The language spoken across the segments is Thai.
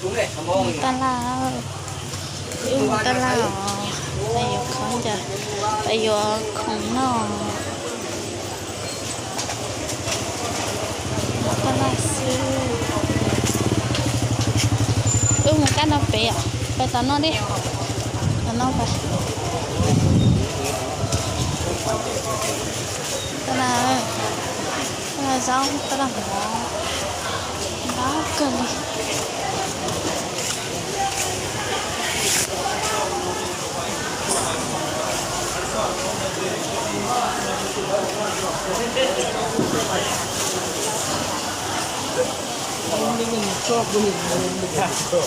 ตลาดตลาดไปอยู่ของจะไปอยู่ของน้องตลาดซื้อหมูกันเอาไปตอนนอนดิตอนนอนไปตลาดเจ้าตลาดหมูบ้าเกินเลยนี่มันชอบดูมันไม่กล้าชอบ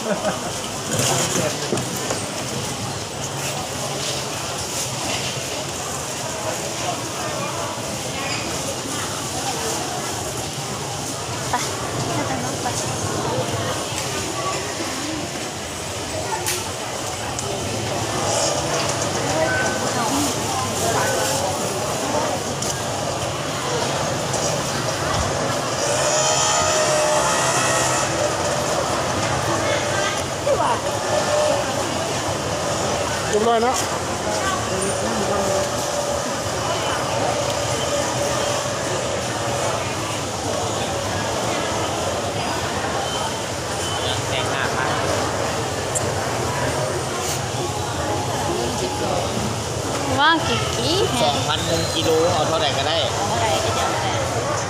เรียบร้อยแล้วว่ากี่2,000 กิโลเอาเท่าไหร่ก็ได้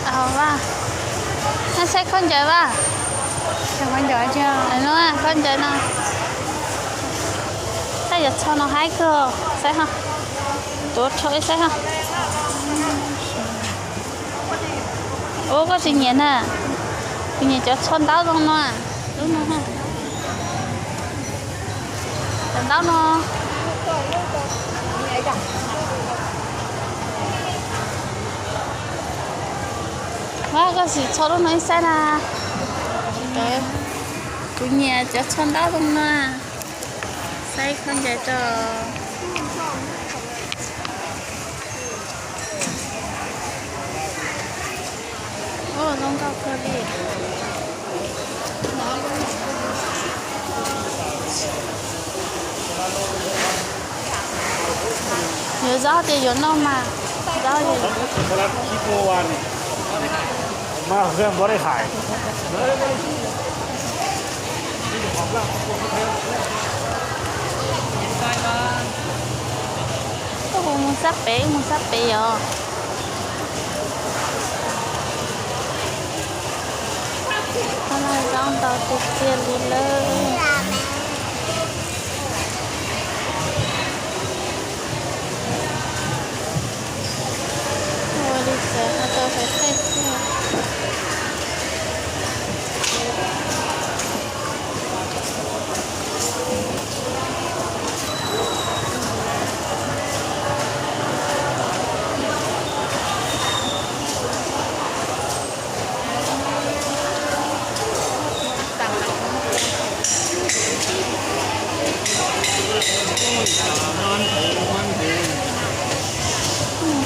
เอาว่าถ้าใช้คนเจอว่าใช้คนเจอเจ้าอันนู้นคนเจอนะถ้าอยากชอบน้องให้ก็ใช่ฮะตัวช่วยใช่ฮะโอ้ก็จริงเนี่ยนะจริงจะชนดาวตรงนู้นรู้มั้ยฮะชนดาวเนาะว่าก็สิชอบน้อยใช่นะแต่กูเนี่ยจะชนดาวตรงนู้นใส่คนใจเจอโอ้น้องเก้าเคยดีเดี๋ยวเจ้าจะย้อนน้องมาเจ้าอยู่ สำหรับคลิปเมื่อวานมาเพื่อนบ่ได้ถ่ายโอ้มึงซับเป๋เหรอทำไมจ้องต่อติดเตียนเลยโอ้ดิเสียเขาจะไปใส่เสื้อ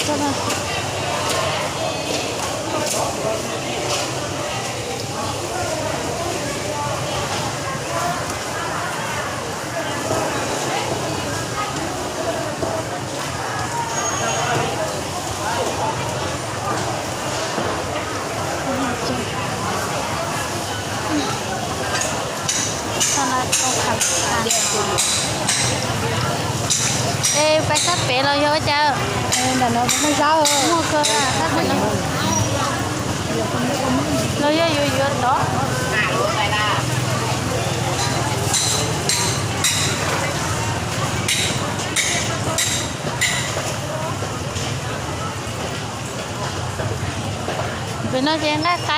ก็ได้ตอนนั้นต้องขับไปซับเป๋เราเยอะเจ้าแต่เราไม่เจ้าหมดเลยอ่ะถ้าเป็นเราเยอะเยอะเนาะเป็นเราเจ๊งได้ใคร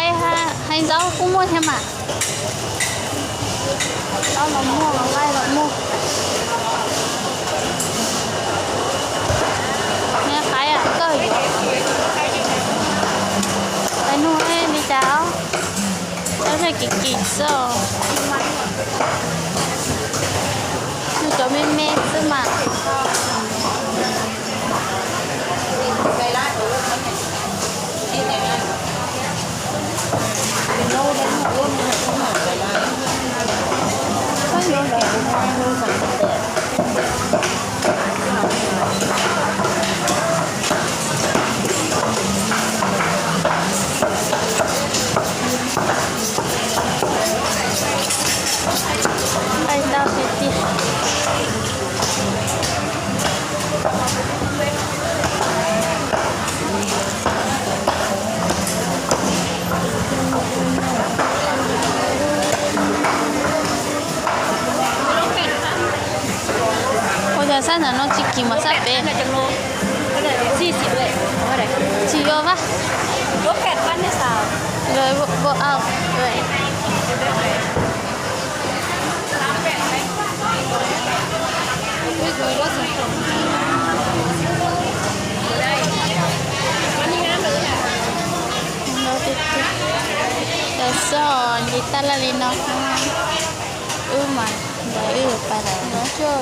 ให้เจ้าคุ้มหมดใช่ไหมเจ้าเรามั่วเราไล่เรามั่วเนี่ยใครอ่ะก็อยู่ไปนู่นđi cháu cháu này kịch sao nó cho mê chứ mà lâu đấy luôn không phải là Ay, bakit di? Ôi giờ sao nó chỉ kìm mà sắp bé จังโลก็ได้40เลยว่าได้ chỉ vô vắt รถ8,000เนี่ยสาว rồi bộ ao rồi อุ้ยรถสูงได้วันนี้งามเลยอ่ะ nó thì rồi son đi ta là đi nó mà đấy para nó chưa